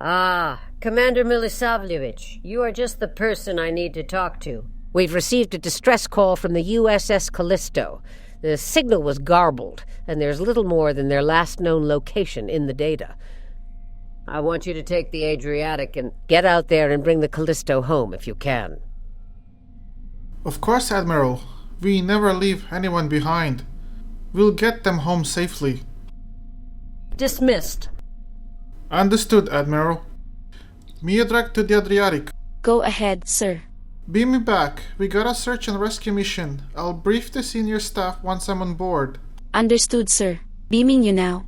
Ah, Commander Milisavljevic, you are just the person I need to talk to. We've received a distress call from the USS Callisto. The signal was garbled, and there's little more than their last known location in the data. I want you to take the Adriatic and get out there and bring the Callisto home if you can. Of course, Admiral. We never leave anyone behind. We'll get them home safely. Dismissed. Understood, Admiral. Mia direct to the Adriatic. Go ahead, sir. Beam me back. We got a search and rescue mission. I'll brief the senior staff once I'm on board. Understood, sir. Beaming you now.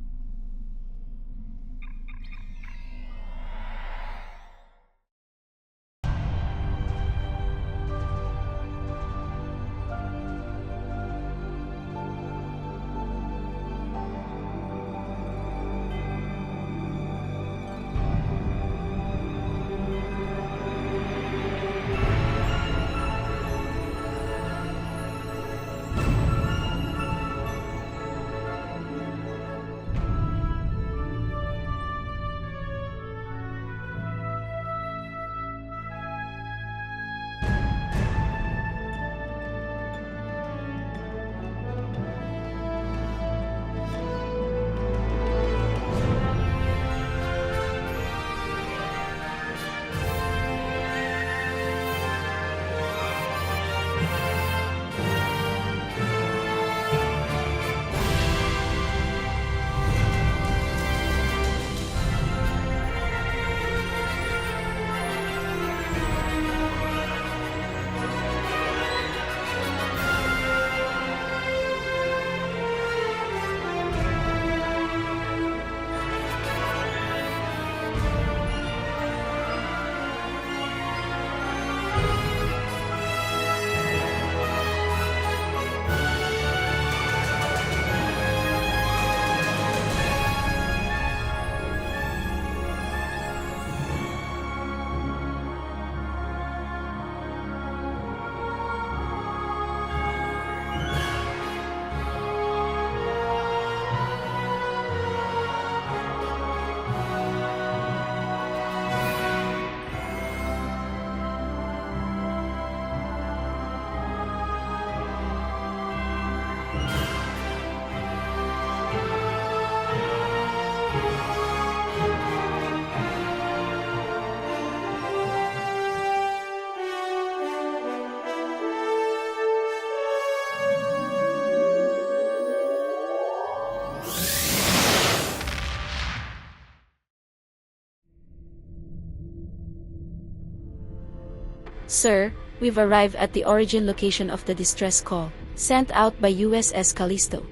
Sir, we've arrived at the origin location of the distress call, sent out by USS Callisto.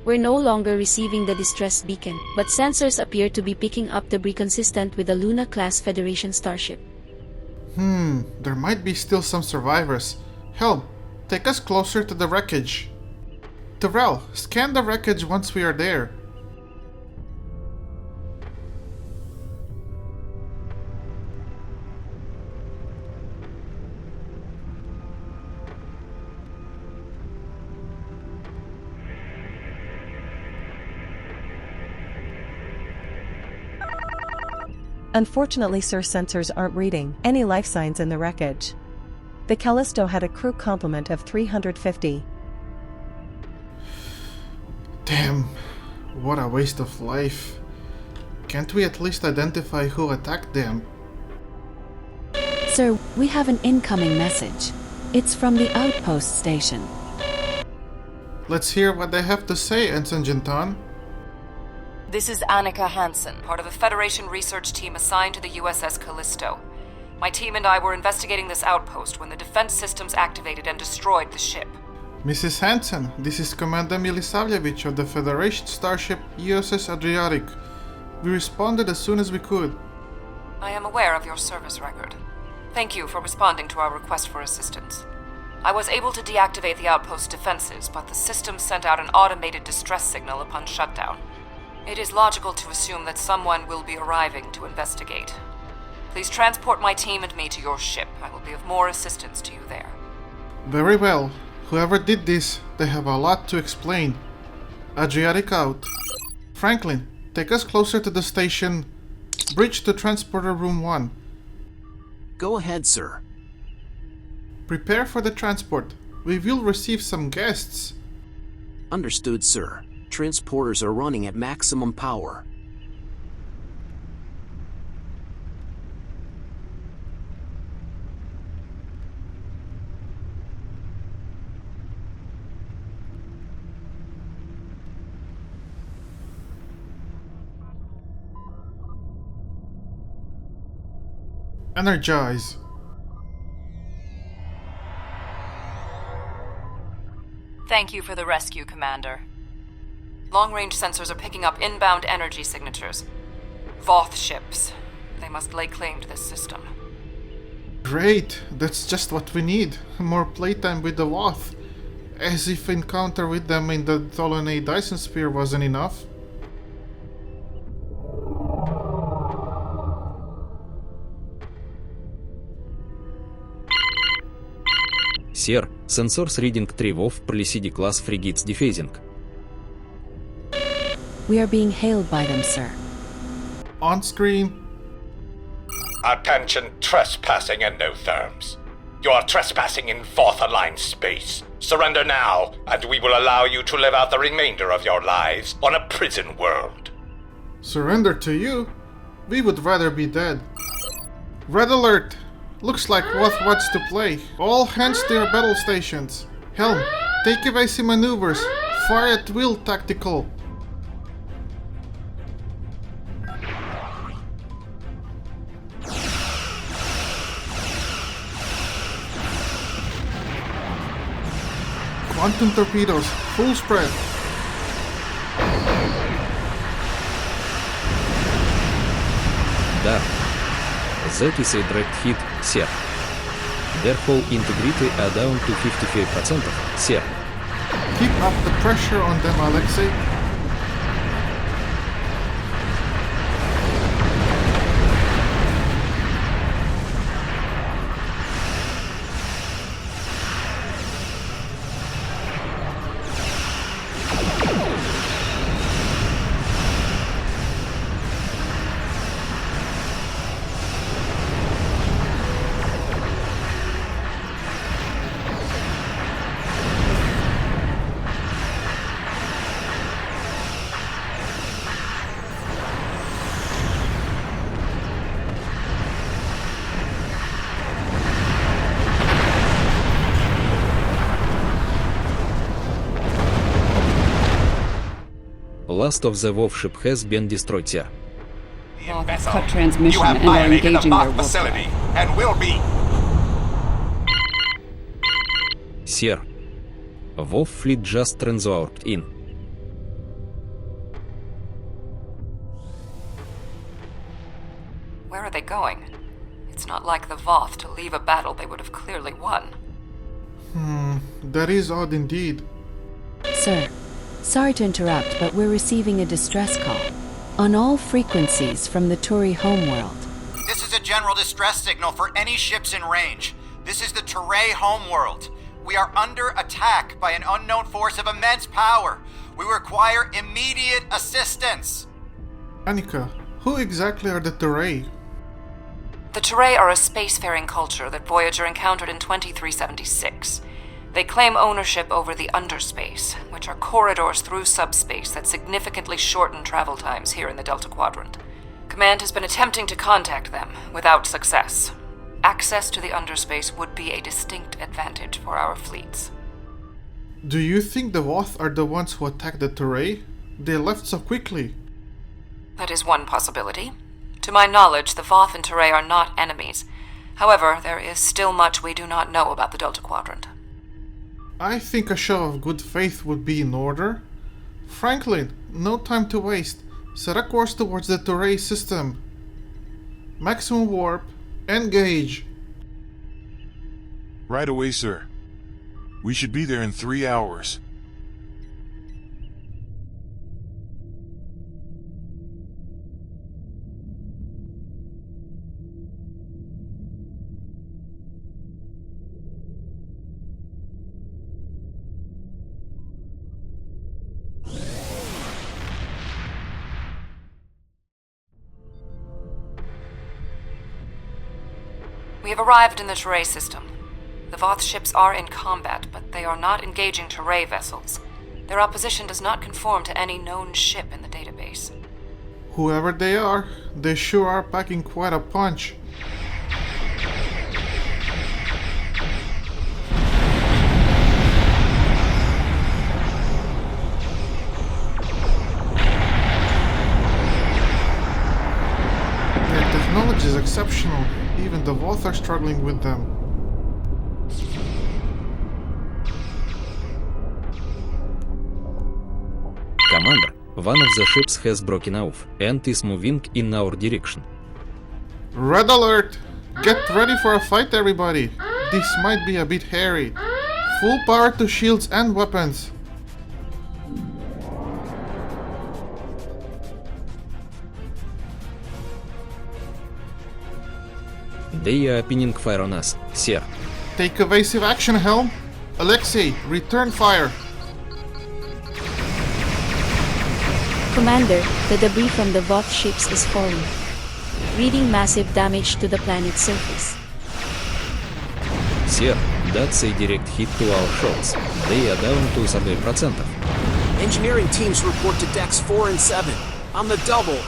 We're no longer receiving the distress beacon, but sensors appear to be picking up debris consistent with the Luna-class Federation starship. There might be still some survivors. Helm, take us closer to the wreckage. Terrell, scan the wreckage once we are there. Unfortunately, Sir, sensors aren't reading any life signs in the wreckage. The Callisto had a crew complement of 350. Damn, what a waste of life. Can't we at least identify who attacked them? Sir, we have an incoming message. It's from the outpost station. Let's hear what they have to say, Ensign Jintan. This is Annika Hansen, part of a Federation research team assigned to the USS Callisto. My team and I were investigating this outpost when the defense systems activated and destroyed the ship. Mrs. Hansen, this is Commander Milisavljevic of the Federation starship USS Adriatic. We responded as soon as we could. I am aware of your service record. Thank you for responding to our request for assistance. I was able to deactivate the outpost's defenses, but the system sent out an automated distress signal upon shutdown. It is logical to assume that someone will be arriving to investigate. Please transport my team and me to your ship. I will be of more assistance to you there. Very well. Whoever did this, they have a lot to explain. Adriatic out. Franklin, take us closer to the station. Bridge to Transporter Room 1. Go ahead, sir. Prepare for the transport. We will receive some guests. Understood, sir. Transporters are running at maximum power. Energize. Thank you for the rescue, Commander. Long-range sensors are picking up inbound energy signatures. Voth ships. They must lay claim to this system. Great, that's just what we need. More playtime with the Voth. As if encounter with them in the Tholonay Dyson Sphere wasn't enough. Sir, sensors reading 3 Voth Polycidi-class frigates defacing. We are being hailed by them, sir. On screen. Attention, trespassing endotherms. You are trespassing in Voth-aligned space. Surrender now, and we will allow you to live out the remainder of your lives on a prison world. Surrender to you? We would rather be dead. Red alert! Looks like Voth wants to play. All hands to your battle stations. Helm, take evasive maneuvers. Fire at will tactical. Quantum torpedoes, full spread. Да. That is a direct hit, sir. Their hull integrity are down to 55%, sir. Keep up the pressure on them, Alexei. Last of the Voth ship has been destroyed, sir. The Voth cut transmission you have and are violated engaging the their Voth warp facility and will be. Sir, Voth fleet just transwarped in. Where are they going? It's not like the Voth to leave a battle they would have clearly won. That is odd indeed. Sir, sorry to interrupt, but we're receiving a distress call on all frequencies from the Turi homeworld. This is a general distress signal for any ships in range. This is the Turay homeworld. We are under attack by an unknown force of immense power. We require immediate assistance. Annika, who exactly are the Turay? The Turay are a spacefaring culture that Voyager encountered in 2376. They claim ownership over the underspace, which are corridors through subspace that significantly shorten travel times here in the Delta Quadrant. Command has been attempting to contact them, without success. Access to the underspace would be a distinct advantage for our fleets. Do you think the Voth are the ones who attacked the Turay? They left so quickly. That is one possibility. To my knowledge, the Voth and Turay are not enemies. However, there is still much we do not know about the Delta Quadrant. I think a show of good faith would be in order. Franklin, no time to waste. Set a course towards the Turay system. Maximum warp. Engage. Right away, sir. We should be there in 3 hours. We have arrived in the Teray system. The Voth ships are in combat, but they are not engaging Teray vessels. Their opposition does not conform to any known ship in the database. Whoever they are, they sure are packing quite a punch. Their technology is exceptional. Even the Voth are struggling with them. Commander, one of the ships has broken off and is moving in our direction. Red alert! Get ready for a fight, everybody! This might be a bit hairy. Full power to shields and weapons. They are opening fire on us, sir. Take evasive action, Helm. Alexei, return fire. Commander, the debris from the Voth ships is falling, reading massive damage to the planet's surface. Sir, that's a direct hit to our shots. They are down to 30%. Engineering teams report to decks 4 and 7. On the double.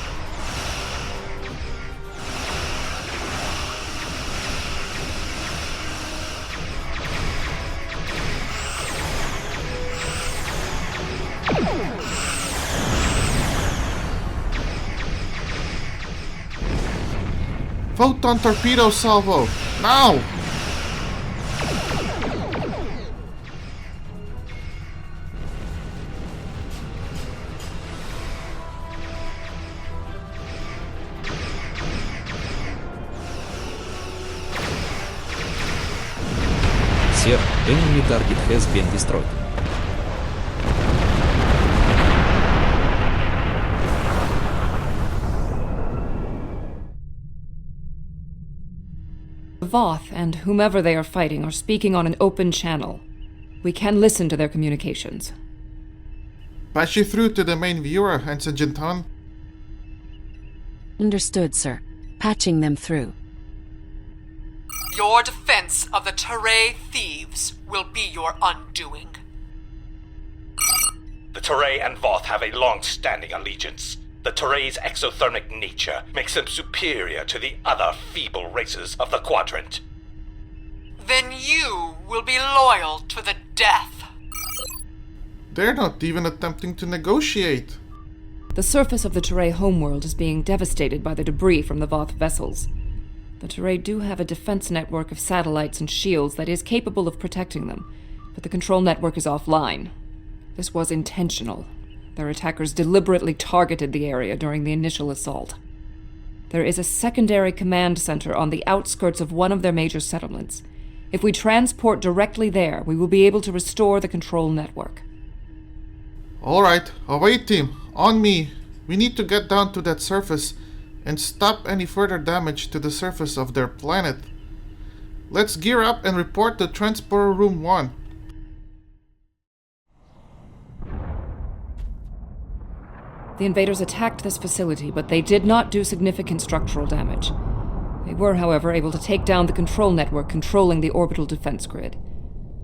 Photon torpedo salvo! Now! Sir, enemy target has been destroyed. Voth and whomever they are fighting are speaking on an open channel. We can listen to their communications. Patch you through to the main viewer, Ensign Jintan. Understood, sir. Patching them through. Your defense of the Teray thieves will be your undoing. The Teray and Voth have a long-standing allegiance. The Teray's exothermic nature makes them superior to the other feeble races of the quadrant. Then you will be loyal to the death. They're not even attempting to negotiate. The surface of the Teray homeworld is being devastated by the debris from the Voth vessels. The Teray do have a defense network of satellites and shields that is capable of protecting them, but the control network is offline. This was intentional. Their attackers deliberately targeted the area during the initial assault. There is a secondary command center on the outskirts of one of their major settlements. If we transport directly there, we will be able to restore the control network. Alright, away team, on me. We need to get down to that surface and stop any further damage to the surface of their planet. Let's gear up and report to Transporter Room 1. The invaders attacked this facility, but they did not do significant structural damage. They were, however, able to take down the control network controlling the orbital defense grid.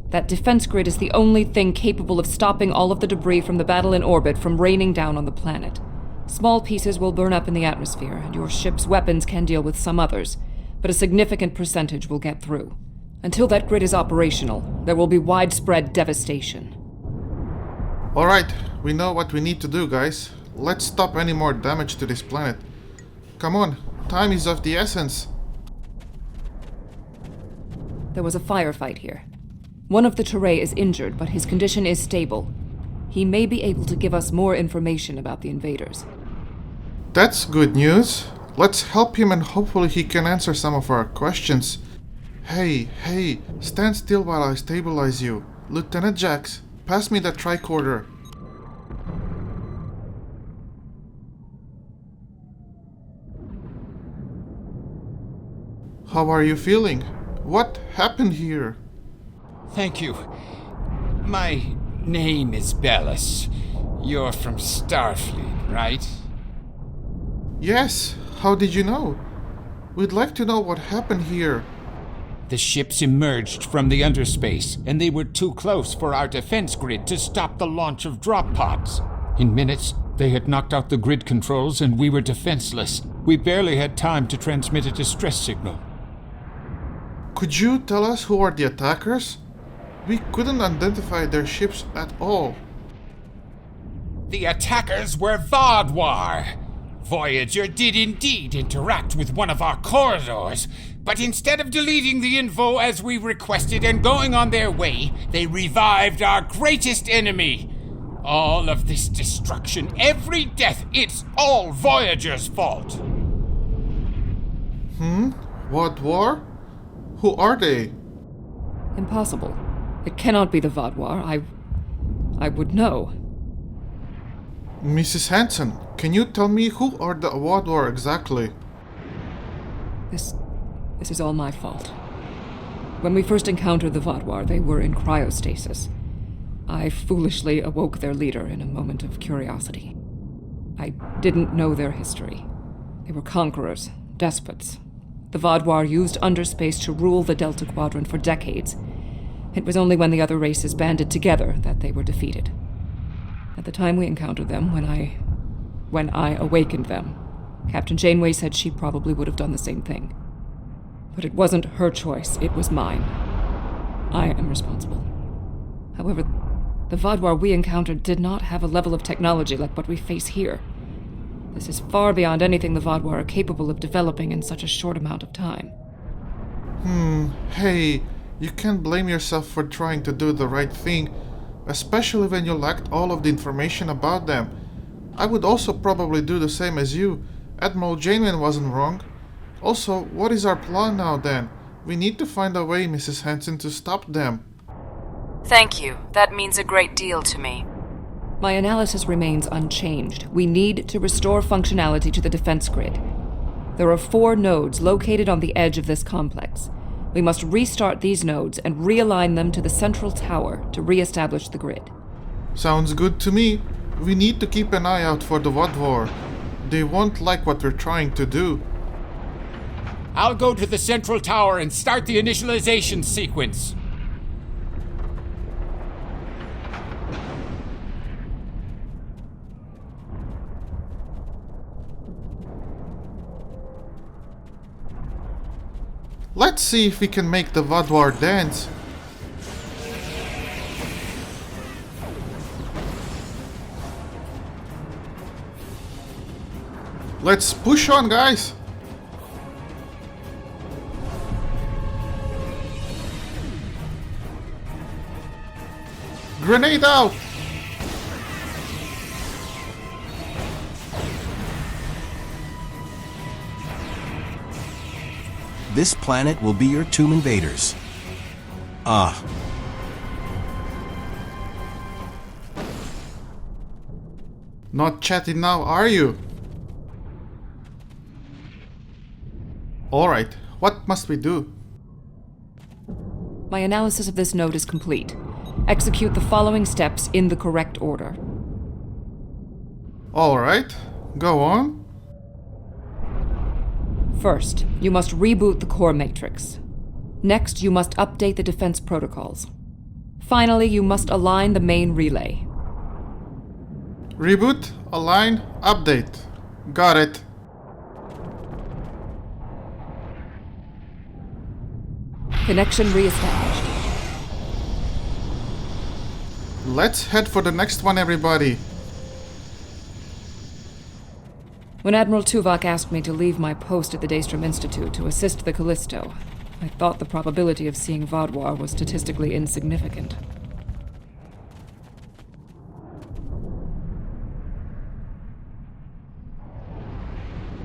That defense grid is the only thing capable of stopping all of the debris from the battle in orbit from raining down on the planet. Small pieces will burn up in the atmosphere, and your ship's weapons can deal with some others, but a significant percentage will get through. Until that grid is operational, there will be widespread devastation. Alright, we know what we need to do, guys. Let's stop any more damage to this planet. Come on, time is of the essence. There was a firefight here. One of the Teray is injured, but his condition is stable. He may be able to give us more information about the invaders. That's good news. Let's help him and hopefully he can answer some of our questions. Hey, stand still while I stabilize you. Lieutenant Jax, pass me the tricorder. How are you feeling? What happened here? Thank you. My name is Bellis. You're from Starfleet, right? Yes, how did you know? We'd like to know what happened here. The ships emerged from the underspace, and they were too close for our defense grid to stop the launch of drop pods. In minutes, they had knocked out the grid controls and we were defenseless. We barely had time to transmit a distress signal. Could you tell us who are the attackers? We couldn't identify their ships at all. The attackers were Vodwar. Voyager did indeed interact with one of our corridors, but instead of deleting the info as we requested and going on their way, they revived our greatest enemy. All of this destruction, every death, it's all Voyager's fault. What war? Who are they? Impossible. It cannot be the Vodwar. I would know. Mrs. Hansen, can you tell me who are the Wadwar exactly? This is all my fault. When we first encountered the Vodwar, they were in cryostasis. I foolishly awoke their leader in a moment of curiosity. I didn't know their history. They were conquerors, despots. The Vodwar used underspace to rule the Delta Quadrant for decades. It was only when the other races banded together that they were defeated. At the time we encountered them, when I awakened them, Captain Janeway said she probably would have done the same thing. But it wasn't her choice, it was mine. I am responsible. However, the Vodwar we encountered did not have a level of technology like what we face here. This is far beyond anything the Vodwar are capable of developing in such a short amount of time. Hey, you can't blame yourself for trying to do the right thing, especially when you lacked all of the information about them. I would also probably do the same as you. Admiral Janeway wasn't wrong. Also, what is our plan now then? We need to find a way, Mrs. Hansen, to stop them. Thank you. That means a great deal to me. My analysis remains unchanged. We need to restore functionality to the defense grid. There are 4 nodes located on the edge of this complex. We must restart these nodes and realign them to the central tower to re-establish the grid. Sounds good to me. We need to keep an eye out for the Wadwar. They won't like what we're trying to do. I'll go to the central tower and start the initialization sequence. Let's see if we can make the Wadwar dance. Let's push on, guys! Grenade out! This planet will be your tomb invaders. Ah. Not chatting now, are you? Alright, what must we do? My analysis of this node is complete. Execute the following steps in the correct order. Alright, go on. First, you must reboot the core matrix. Next, you must update the defense protocols. Finally, you must align the main relay. Reboot, align, update. Got it. Connection reestablished. Let's head for the next one, everybody. When Admiral Tuvok asked me to leave my post at the Daystrom Institute to assist the Callisto, I thought the probability of seeing Vodwar was statistically insignificant.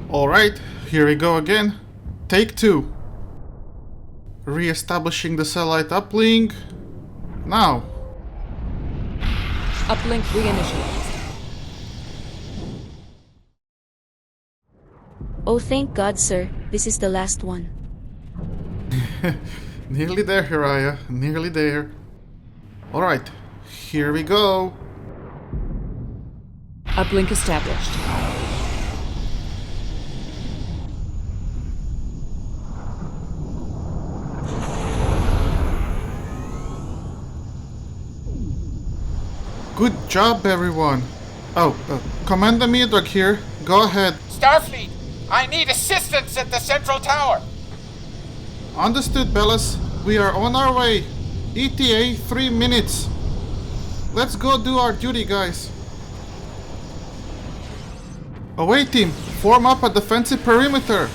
Alright, here we go again. Take 2. Re-establishing the satellite uplink. Now. Uplink reinitialized. Oh, thank God, sir. This is the last one. Nearly there, Hiraya. Nearly there. Alright, here we go. Uplink established. Good job, everyone. Oh, Commander Miodrag here. Go ahead. Starfleet, I need assistance at the central tower. Understood, Bellas. We are on our way. ETA 3 minutes. Let's go do our duty, guys. Away, team. Form up a defensive perimeter.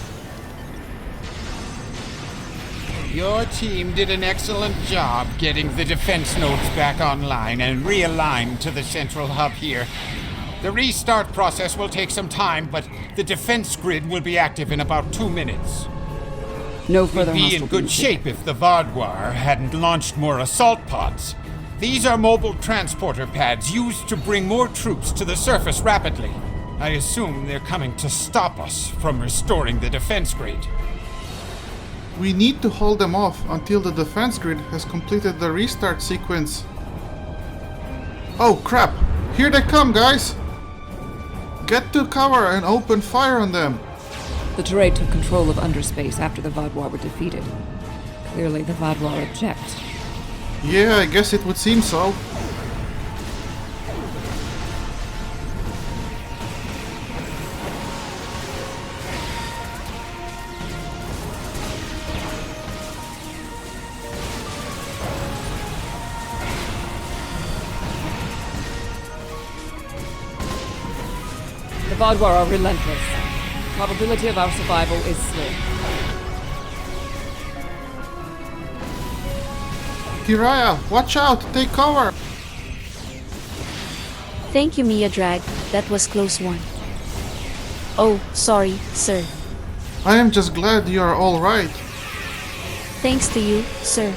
Your team did an excellent job getting the defense nodes back online and realigned to the central hub here. The restart process will take some time, but the defense grid will be active in about 2 minutes. No further We'd be hostile in good shape if the Vodwar hadn't launched more assault pods. These are mobile transporter pads used to bring more troops to the surface rapidly. I assume they're coming to stop us from restoring the defense grid. We need to hold them off until the defense grid has completed the restart sequence. Oh crap! Here they come, guys! Get to cover and open fire on them! The Teray took control of underspace after the Vodwar were defeated. Clearly the Vodwar object. Yeah, I guess it would seem so. The Vodwar are relentless. Probability of our survival is slim. Kiraya, watch out! Take cover! Thank you, Miodrag. That was close one. Oh, sorry, sir. I am just glad you are all right. Thanks to you, sir.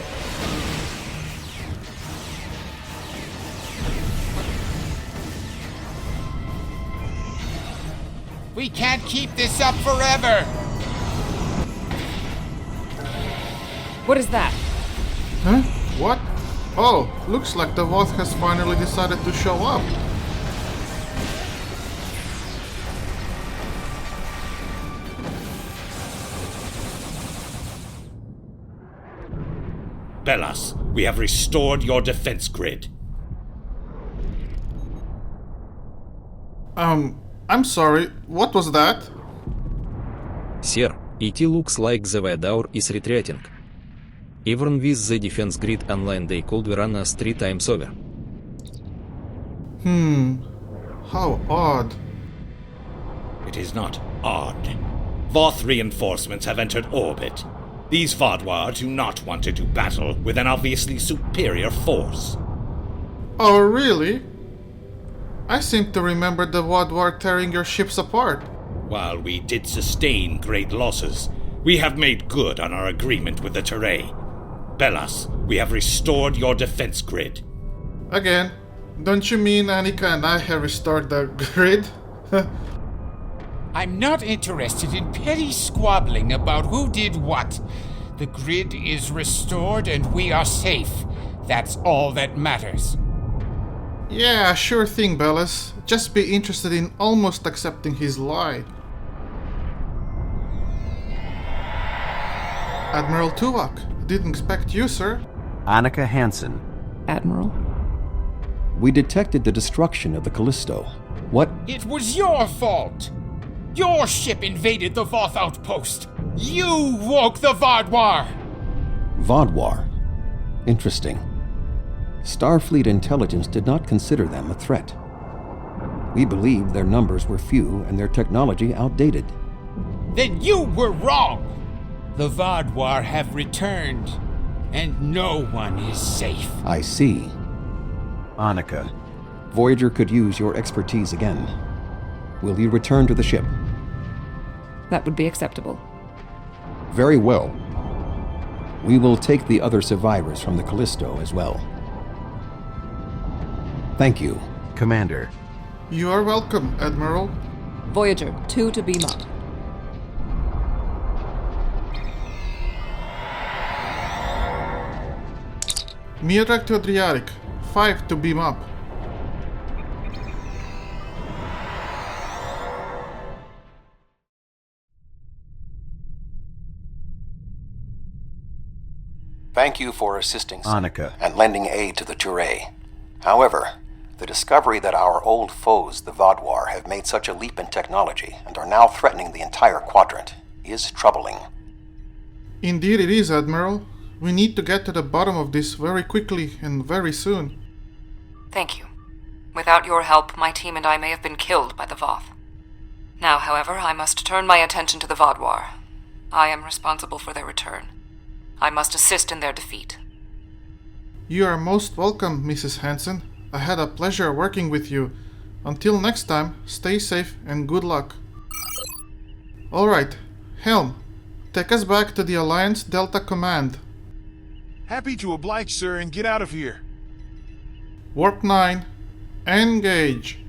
We can't keep this up forever! What is that? Huh? What? Oh, looks like the Voth has finally decided to show up. Bellas, we have restored your defense grid. I'm sorry, what was that? Sir, it looks like the Vodwar is retreating. Even with the defense grid online, they could run us 3 times over. How odd. It is not odd. Voth reinforcements have entered orbit. These Vodwar do not want to do battle with an obviously superior force. Oh, really? I seem to remember the Vodwar tearing your ships apart. While we did sustain great losses, we have made good on our agreement with the Teray. Bellas, we have restored your defense grid. Again, don't you mean Annika and I have restored the grid? I'm not interested in petty squabbling about who did what. The grid is restored and we are safe. That's all that matters. Yeah, sure thing, Bellas. Just be interested in almost accepting his lie. Admiral Tuvok, didn't expect you, sir. Annika Hansen. Admiral? We detected the destruction of the Callisto. What? It was your fault! Your ship invaded the Voth outpost! You woke the Vodwar! Vodwar. Interesting. Starfleet intelligence did not consider them a threat. We believed their numbers were few and their technology outdated. Then you were wrong! The Vodwar have returned, and no one is safe. I see. Annika, Voyager could use your expertise again. Will you return to the ship? That would be acceptable. Very well. We will take the other survivors from the Callisto as well. Thank you, Commander. You are welcome, Admiral. Voyager, 2 to beam up. Miodrag to Adriatic, 5 to beam up. Thank you for assisting Annika and lending aid to the Teray. However, The discovery that our old foes, the Vodwar, have made such a leap in technology and are now threatening the entire quadrant is troubling. Indeed it is, Admiral. We need to get to the bottom of this very quickly and very soon. Thank you. Without your help, my team and I may have been killed by the Voth. Now, however, I must turn my attention to the Vodwar. I am responsible for their return. I must assist in their defeat. You are most welcome, Mrs. Hansen. I had a pleasure working with you. Until next time, stay safe and good luck. Alright, Helm, take us back to the Alliance Delta Command. Happy to oblige, sir, and get out of here. Warp 9, engage.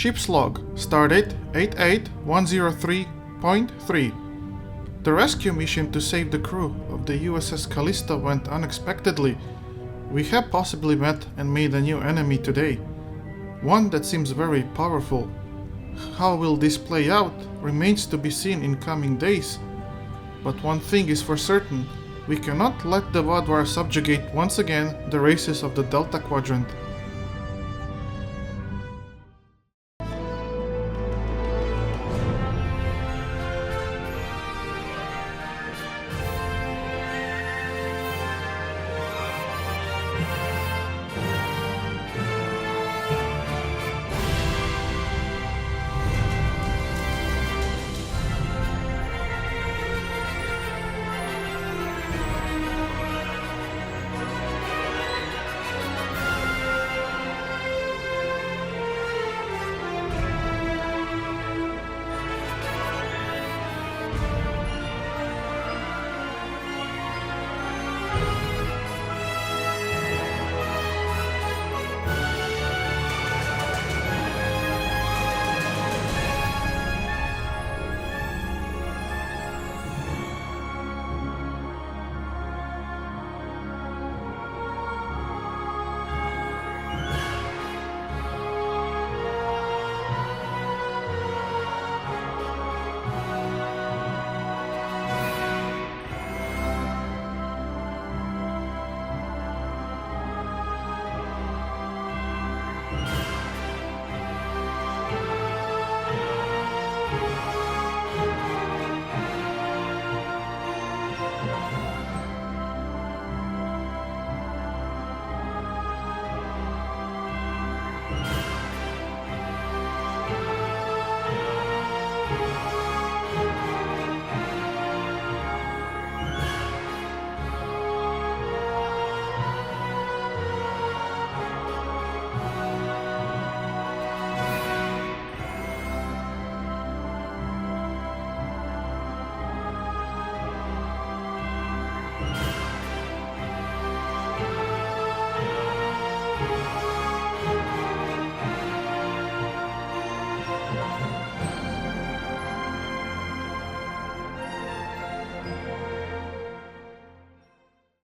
Ship's log, stardate 88103.3. The rescue mission to save the crew of the USS Callisto went unexpectedly. We have possibly met and made a new enemy today, one that seems very powerful. How will this play out remains to be seen in coming days. But one thing is for certain, we cannot let the Vodwar subjugate once again the races of the Delta Quadrant.